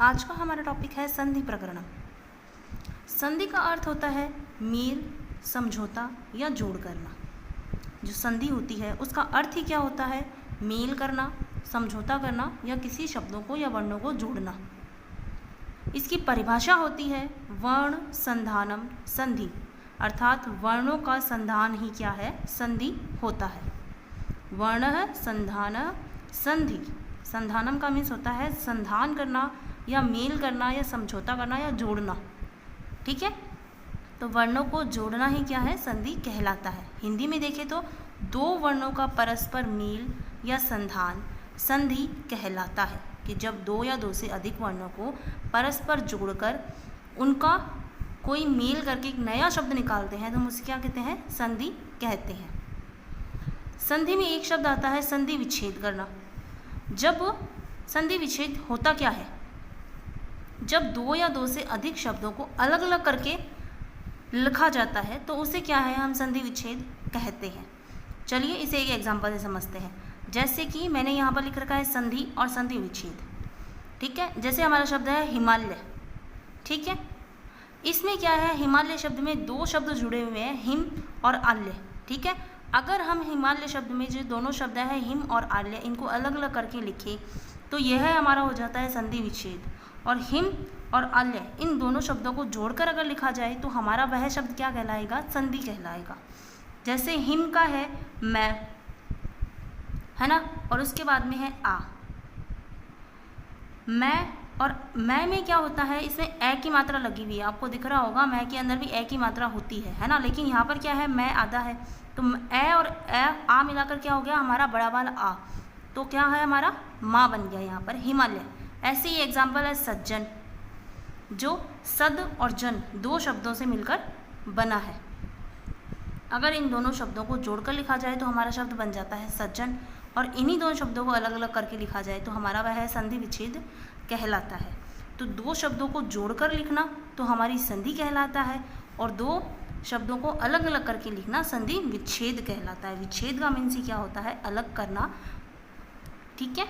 आज का हमारा टॉपिक है संधि प्रकरण। संधि का अर्थ होता है मेल, समझौता या जोड़ करना। जो संधि होती है उसका अर्थ ही क्या होता है? मेल करना, समझौता करना या किसी शब्दों को या वर्णों को जोड़ना। इसकी परिभाषा होती है वर्ण संधानम संधि, अर्थात वर्णों का संधान ही क्या है? संधि होता है। वर्ण संधान संधि, संधानम का मीन्स होता है संधान करना या मेल करना या समझौता करना या जोड़ना। ठीक है, तो वर्णों को जोड़ना ही क्या है? संधि कहलाता है। हिंदी में देखें तो दो वर्णों का परस्पर मेल या संधान संधि कहलाता है, कि जब दो या दो से अधिक वर्णों को परस्पर जोड़कर उनका कोई मेल करके एक नया शब्द निकालते हैं तो हम उसे क्या कहते हैं? संधि कहते हैं। संधि में एक शब्द आता है संधि विच्छेद करना। जब संधि विच्छेद होता क्या है? जब दो या दो से अधिक शब्दों को अलग अलग करके लिखा जाता है तो उसे क्या है? हम संधि विच्छेद कहते हैं। चलिए इसे एक एग्जांपल से समझते हैं। जैसे कि मैंने यहाँ पर लिख रखा है संधि और संधि विच्छेद। ठीक है, जैसे हमारा शब्द है हिमालय। ठीक है, इसमें क्या है? हिमालय शब्द में दो शब्द जुड़े हुए हैं, हिम और आल्य। ठीक है, अगर हम हिमालय शब्द में जो दोनों शब्द हैं हिम और आल्य, इनको अलग अलग करके लिखें तो यह हमारा हो जाता है संधि विच्छेद। और हिम और आल्य इन दोनों शब्दों को जोड़कर अगर लिखा जाए तो हमारा वह शब्द क्या कहलाएगा? संधि कहलाएगा। जैसे हिम का है मैं, है ना, और उसके बाद में है आ। मैं और मैं में क्या होता है? इसमें ए की मात्रा लगी हुई है, आपको दिख रहा होगा मैं के अंदर भी ए की मात्रा होती है ना, लेकिन यहाँ पर क्या है? मैं आधा है, तो ए और ए आ मिलाकर क्या हो गया? हमारा बड़ा वाला आ, तो क्या है? हमारा माँ बन गया यहाँ पर हिमालय। ऐसे ही एग्जाम्पल है सज्जन, जो सद और जन दो शब्दों से मिलकर बना है। अगर इन दोनों शब्दों को जोड़कर लिखा जाए तो हमारा शब्द बन जाता है सज्जन, और इन्हीं दोनों शब्दों को अलग अलग करके लिखा जाए तो हमारा वह संधि विच्छेद कहलाता है। तो दो शब्दों को जोड़कर लिखना तो हमारी संधि कहलाता है, और दो शब्दों को अलग अलग करके लिखना संधि विच्छेद कहलाता है। विच्छेद का मीन्स ही क्या होता है? अलग करना। ठीक है,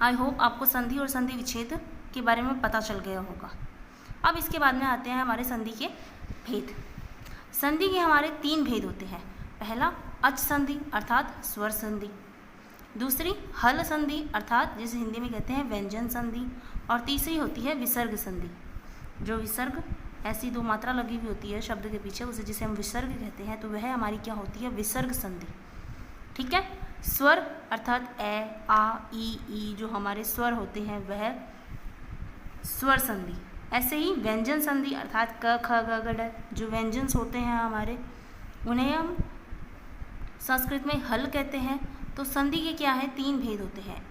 आई होप आपको संधि और संधि विच्छेद के बारे में पता चल गया होगा। अब इसके बाद में आते हैं हमारे संधि के भेद। संधि के हमारे तीन भेद होते हैं। पहला अच संधि अर्थात स्वर संधि, दूसरी हल संधि अर्थात जिसे हिंदी में कहते हैं व्यंजन संधि, और तीसरी होती है विसर्ग संधि। जो विसर्ग ऐसी दो मात्रा लगी हुई होती है शब्द के पीछे, उसे जिसे हम विसर्ग कहते हैं, तो वह हमारी क्या होती है? विसर्ग संधि। ठीक है, स्वर अर्थात ए आ ई जो हमारे स्वर होते हैं वह स्वर संधि। ऐसे ही व्यंजन संधि अर्थात क ख ग घ ड़ जो व्यंजन्स होते हैं हमारे, उन्हें हम संस्कृत में हल कहते हैं। तो संधि के क्या है? तीन भेद होते हैं।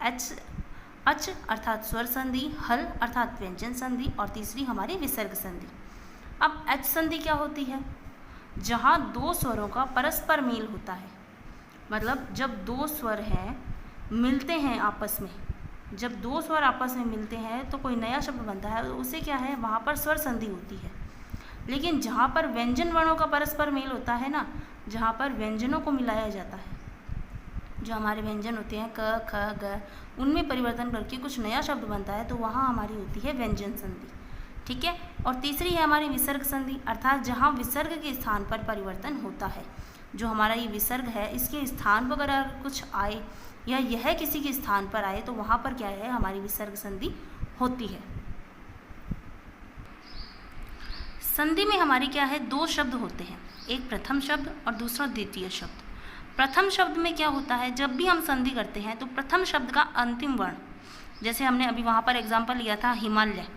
अच अर्थात स्वर संधि, हल अर्थात व्यंजन संधि, और तीसरी हमारी विसर्ग संधि। अब अच संधि क्या होती है? जहाँ दो स्वरों का परस्पर मेल होता है, मतलब जब दो स्वर हैं मिलते हैं आपस में, जब दो स्वर आपस में मिलते हैं तो कोई नया शब्द बनता है, तो उसे क्या है? वहाँ पर स्वर संधि होती है। लेकिन जहाँ पर व्यंजन वर्णों का परस्पर मेल होता है ना, जहाँ पर व्यंजनों को मिलाया जाता है, जो हमारे व्यंजन होते हैं क ख ग, उनमें परिवर्तन करके कुछ नया शब्द बनता है, तो वहाँ हमारी होती है व्यंजन संधि। ठीक है, और तीसरी है हमारी विसर्ग संधि अर्थात जहाँ विसर्ग के स्थान पर परिवर्तन होता है। जो हमारा ये विसर्ग है इसके स्थान पर अगर कुछ आए या यह किसी के स्थान पर आए तो वहाँ पर क्या है? हमारी विसर्ग संधि होती है। संधि में हमारी क्या है? दो शब्द होते हैं, एक प्रथम शब्द और दूसरा द्वितीय शब्द। प्रथम शब्द में क्या होता है? जब भी हम संधि करते हैं तो प्रथम शब्द का अंतिम वर्ण, जैसे हमने अभी वहाँ पर एग्जाम्पल लिया था हिमालय,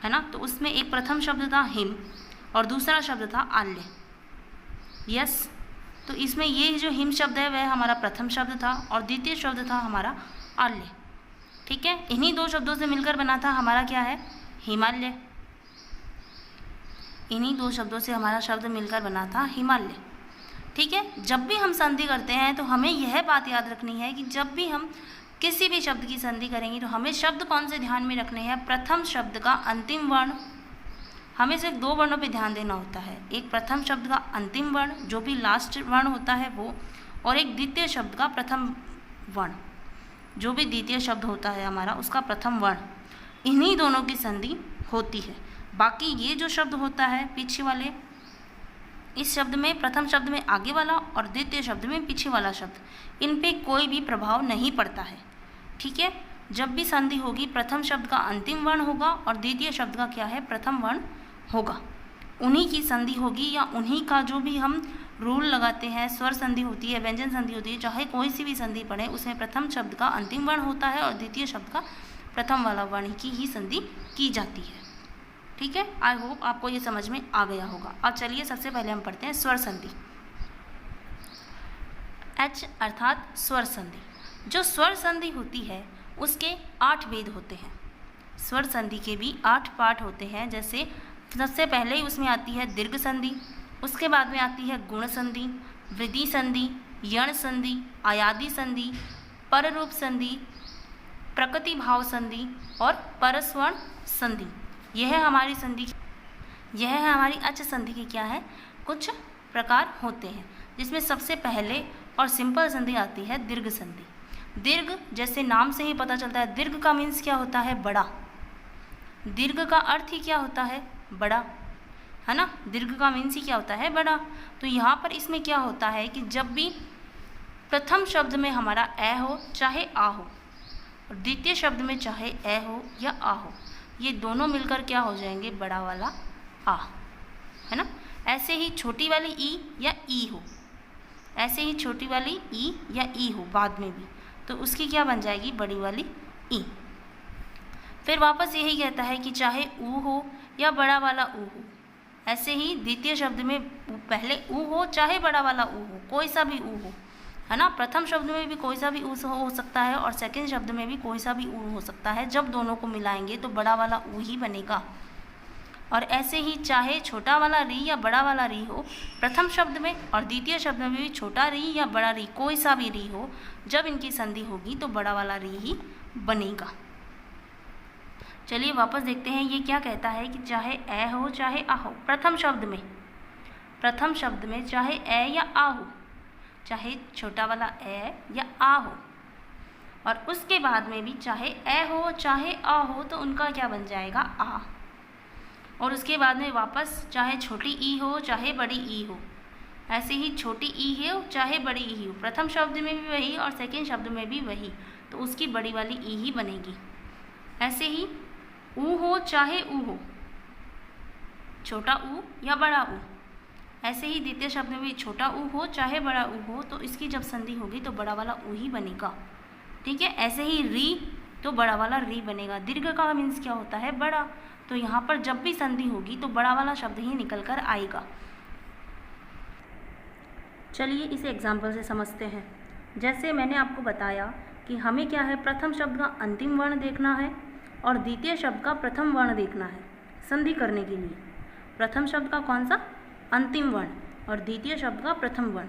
है ना, तो उसमें एक प्रथम शब्द था हिम और दूसरा शब्द था आल्य। यस, तो इसमें ये जो हिम शब्द है वह हमारा प्रथम शब्द था और द्वितीय शब्द था हमारा आल्य। ठीक है, इन्हीं दो शब्दों से मिलकर बना था हमारा क्या है? हिमालय। इन्हीं दो शब्दों से हमारा शब्द मिलकर बना था हिमालय। ठीक है, जब भी हम संधि करते हैं तो हमें यह बात याद रखनी है कि जब भी हम किसी भी शब्द की संधि करेंगे तो हमें शब्द कौन से ध्यान में रखने हैं? प्रथम शब्द का अंतिम वर्ण। हमें सिर्फ दो वर्णों पे ध्यान देना होता है, एक प्रथम शब्द का अंतिम वर्ण जो भी लास्ट वर्ण होता है वो, और एक द्वितीय शब्द का प्रथम वर्ण जो भी द्वितीय शब्द होता है हमारा उसका प्रथम वर्ण। इन्हीं दोनों की संधि होती है। बाकी ये जो शब्द होता है पीछे वाले, इस शब्द में प्रथम शब्द में आगे वाला और द्वितीय शब्द में पीछे वाला शब्द, इन पे कोई भी प्रभाव नहीं पड़ता है। ठीक है, जब भी संधि होगी प्रथम शब्द का अंतिम वर्ण होगा और द्वितीय शब्द का क्या है, प्रथम वर्ण होगा। उन्हीं की संधि होगी या उन्हीं का जो भी हम रूल लगाते हैं, स्वर संधि होती है, व्यंजन संधि होती है, चाहे कोई सी भी संधि पढ़े उसमें प्रथम शब्द का अंतिम वर्ण होता है और द्वितीय शब्द का प्रथम वाला वर्ण की ही संधि की जाती है। ठीक है, आई होप आपको ये समझ में आ गया होगा। अब चलिए सबसे पहले हम पढ़ते हैं स्वर संधि। H अर्थात स्वर संधि। जो स्वर संधि होती है उसके 8 भेद होते हैं। स्वर संधि के भी 8 पार्ट होते हैं। जैसे सबसे पहले ही उसमें आती है दीर्घ संधि, उसके बाद में आती है गुण संधि, वृद्धि संधि, यण संधि, आयादी संधि, पररूप संधि, प्रकृति भाव संधि और परस्वर्ण संधि। यह है हमारी संधि, यह है हमारी अच संधि के क्या है, कुछ प्रकार होते हैं। जिसमें सबसे पहले और सिंपल संधि आती है दीर्घ संधि। दीर्घ जैसे नाम से ही पता चलता है, दीर्घ का मीन्स क्या होता है, बड़ा। दीर्घ का अर्थ ही क्या होता है, बड़ा, है ना। दीर्घ का मीन्स ही क्या होता है, बड़ा। तो यहाँ पर इसमें क्या होता है कि जब भी प्रथम शब्द में हमारा ए हो चाहे आ हो और द्वितीय शब्द में चाहे ए हो या आ हो, ये दोनों मिलकर क्या हो जाएंगे, बड़ा वाला आ, है ना। ऐसे ही छोटी वाली ई या ई हो, ऐसे ही छोटी वाली ई या ई हो बाद में भी, तो उसकी क्या बन जाएगी, बड़ी वाली ई। फिर वापस यही कहता है कि चाहे ऊ हो या बड़ा वाला ऊ हो, ऐसे ही द्वितीय शब्द में पहले ऊ हो चाहे बड़ा वाला ऊ हो, कोई सा भी ऊ हो, है ना। प्रथम शब्द में भी कोई सा भी ऊ हो सकता है और सेकंड शब्द में भी कोई सा भी ऊ हो सकता है। जब दोनों को मिलाएंगे तो बड़ा वाला ऊ ही बनेगा। और ऐसे ही चाहे छोटा वाला री या बड़ा वाला री हो प्रथम शब्द में और द्वितीय शब्द में भी छोटा री या बड़ा री कोई सा भी री हो, जब इनकी संधि होगी तो बड़ा वाला री ही बनेगा। चलिए वापस देखते हैं ये क्या कहता है कि चाहे ए हो चाहे आ हो, प्रथम शब्द में चाहे ए या आ हो, चाहे छोटा वाला ए या आ हो, और उसके बाद में भी चाहे ए हो चाहे आ हो तो उनका क्या बन जाएगा, आ। और उसके बाद में वापस चाहे छोटी ई हो चाहे बड़ी ई हो, ऐसे ही छोटी ई हो चाहे बड़ी ई हो, प्रथम शब्द में भी वही और सेकंड शब्द में भी वही, तो उसकी बड़ी वाली ई ही बनेगी। ऐसे ही ऊ हो चाहे ऊ हो, छोटा ऊ या बड़ा ऊ, ऐसे ही द्वितीय शब्द में भी छोटा ऊ हो चाहे बड़ा ऊ हो, तो इसकी जब संधि होगी तो बड़ा वाला ऊ ही बनेगा। ठीक है, ऐसे ही री तो बड़ा वाला री बनेगा। दीर्घ का मीन्स क्या होता है, बड़ा, तो यहाँ पर जब भी संधि होगी तो बड़ा वाला शब्द ही निकल कर आएगा। चलिए इसे एग्जाम्पल से समझते हैं। जैसे मैंने आपको बताया कि हमें क्या है, प्रथम शब्द का अंतिम वर्ण देखना है और द्वितीय शब्द का प्रथम वर्ण देखना है संधि करने के लिए। प्रथम शब्द का कौन सा, अंतिम वर्ण, और द्वितीय शब्द का प्रथम वर्ण,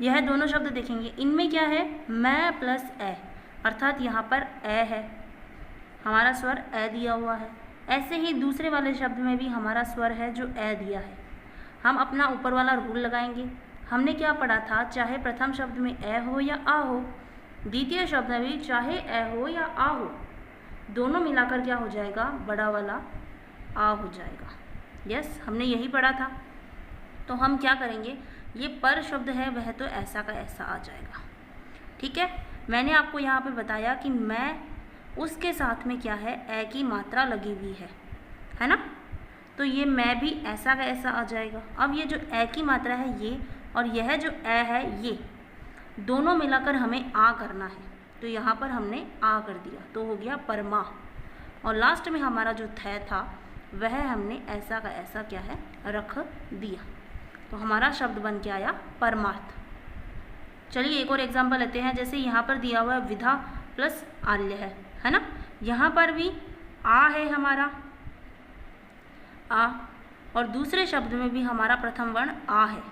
यह दोनों शब्द देखेंगे। इनमें क्या है, मैं प्लस ए, अर्थात यहाँ पर ए है, हमारा स्वर ए दिया हुआ है। ऐसे ही दूसरे वाले शब्द में भी हमारा स्वर है जो ए दिया है। हम अपना ऊपर वाला रूल लगाएंगे। हमने क्या पढ़ा था, चाहे प्रथम शब्द में ए हो या आ हो, द्वितीय शब्द में भी चाहे ए हो या आ हो, दोनों मिलाकर क्या हो जाएगा, बड़ा वाला आ हो जाएगा। यस, हमने यही पढ़ा था। तो हम क्या करेंगे, ये पर शब्द है वह तो ऐसा का ऐसा आ जाएगा। ठीक है, मैंने आपको यहाँ पे बताया कि मैं, उसके साथ में क्या है, ए की मात्रा लगी हुई है ना, तो ये मैं भी ऐसा का ऐसा आ जाएगा। अब ये जो ए की मात्रा है ये और यह जो ए है ये दोनों मिलाकर हमें आ करना है, तो यहाँ पर हमने आ कर दिया तो हो गया परमा। और लास्ट में हमारा जो थ था वह हमने ऐसा का ऐसा क्या है, रख दिया, तो हमारा शब्द बन के आया परमार्थ। चलिए एक और एग्जाम्पल लेते हैं। जैसे यहाँ पर दिया हुआ है विधा प्लस आल्य है ना, यहाँ पर भी आ है हमारा आ, और दूसरे शब्द में भी हमारा प्रथम वर्ण आ है।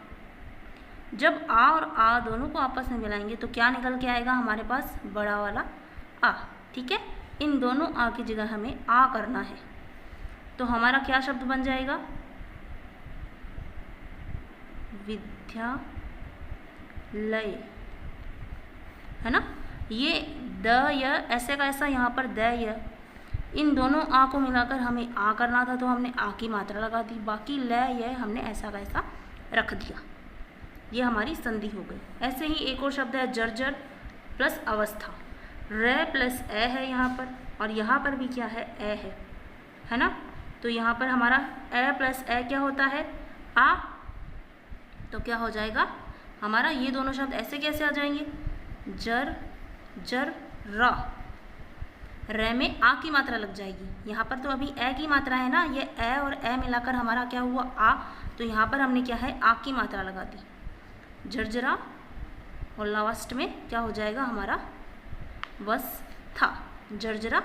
जब आ और आ दोनों को आपस में मिलाएंगे तो क्या निकल के आएगा हमारे पास, बड़ा वाला आ। ठीक है, इन दोनों आ की जगह हमें आ करना है, तो हमारा क्या शब्द बन जाएगा, विद्यालय, है ना। ये द य ऐसे का ऐसा यहाँ पर द य, इन दोनों आ को मिलाकर हमें आ करना था तो हमने आ की मात्रा लगा दी, बाकी ल यह हमने ऐसा वैसा रख दिया। ये हमारी संधि हो गई। ऐसे ही एक और शब्द है जर्जर प्लस अवस्था। र प्लस ए है यहाँ पर, और यहाँ पर भी क्या है, ए है ना। तो यहाँ पर हमारा ए प्लस ए क्या होता है, आ। तो क्या हो जाएगा हमारा, ये दोनों शब्द ऐसे कैसे आ जाएंगे, जर जर रा। र में आ की मात्रा लग जाएगी। यहाँ पर तो अभी ए की मात्रा है ना, ये ए और ए मिलाकर हमारा क्या हुआ, आ। तो यहाँ पर हमने क्या है, आ की मात्रा लगा दी, जर्जरा। और लास्ट में क्या हो जाएगा हमारा, वस्था, जर्जरा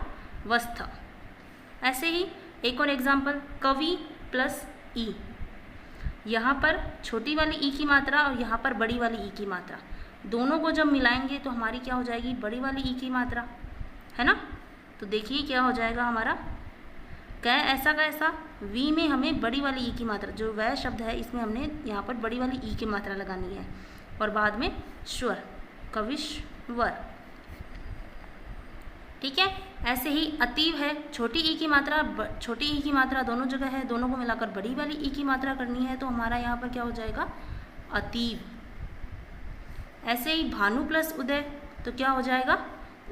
वस्था। ऐसे ही एक और एग्जाम्पल, कवि प्लस ई। यहाँ पर छोटी वाली ई की मात्रा और यहाँ पर बड़ी वाली ई की मात्रा, दोनों को जब मिलाएंगे तो हमारी क्या हो जाएगी, बड़ी वाली ई की मात्रा, है ना। तो देखिए क्या हो जाएगा हमारा, कै ऐसा का ऐसा, वी में हमें बड़ी वाली ई की मात्रा, जो वह शब्द है इसमें हमने यहाँ पर बड़ी वाली ई की मात्रा लगानी है, और बाद में स्वर, कविश्वर। ठीक है। ऐसे ही अतीव है, छोटी ई की मात्रा छोटी ई की मात्रा दोनों जगह है, दोनों को मिलाकर बड़ी वाली ई की मात्रा करनी है, तो हमारा यहाँ पर क्या हो जाएगा, अतीव। ऐसे ही भानु प्लस उदय, तो क्या हो जाएगा,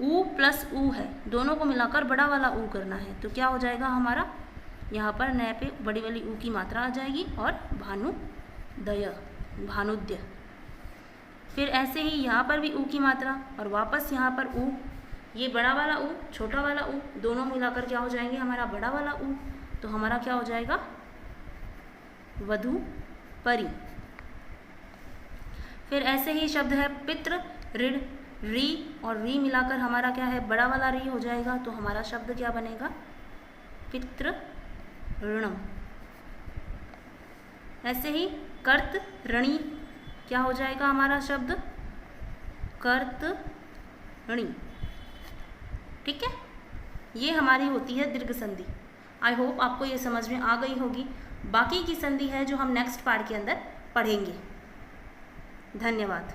ऊ प्लस ऊ है, दोनों को मिलाकर बड़ा वाला ऊ करना है, तो क्या हो जाएगा हमारा, यहाँ पर नए पे बड़ी वाली ऊ की मात्रा आ जाएगी, और भानुदय, भानुद्य। फिर ऐसे ही यहाँ पर भी ऊ की मात्रा, और वापस यहाँ पर ऊ, ये बड़ा वाला ऊ, छोटा वाला ऊ, दोनों मिलाकर क्या हो जाएंगे हमारा बड़ा वाला ऊ, तो हमारा क्या हो जाएगा, वधु परी। फिर ऐसे ही शब्द है पितृ ऋण, री और री मिलाकर हमारा क्या है, बड़ा वाला री हो जाएगा, तो हमारा शब्द क्या बनेगा, पितृ ऋणम। ऐसे ही कर्त ऋणी, क्या हो जाएगा हमारा शब्द, कर्त ऋणी। ठीक है, ये हमारी होती है दीर्घ संधि। आई होप आपको ये समझ में आ गई होगी। बाकी की संधि है जो हम नेक्स्ट पार्ट के अंदर पढ़ेंगे। धन्यवाद।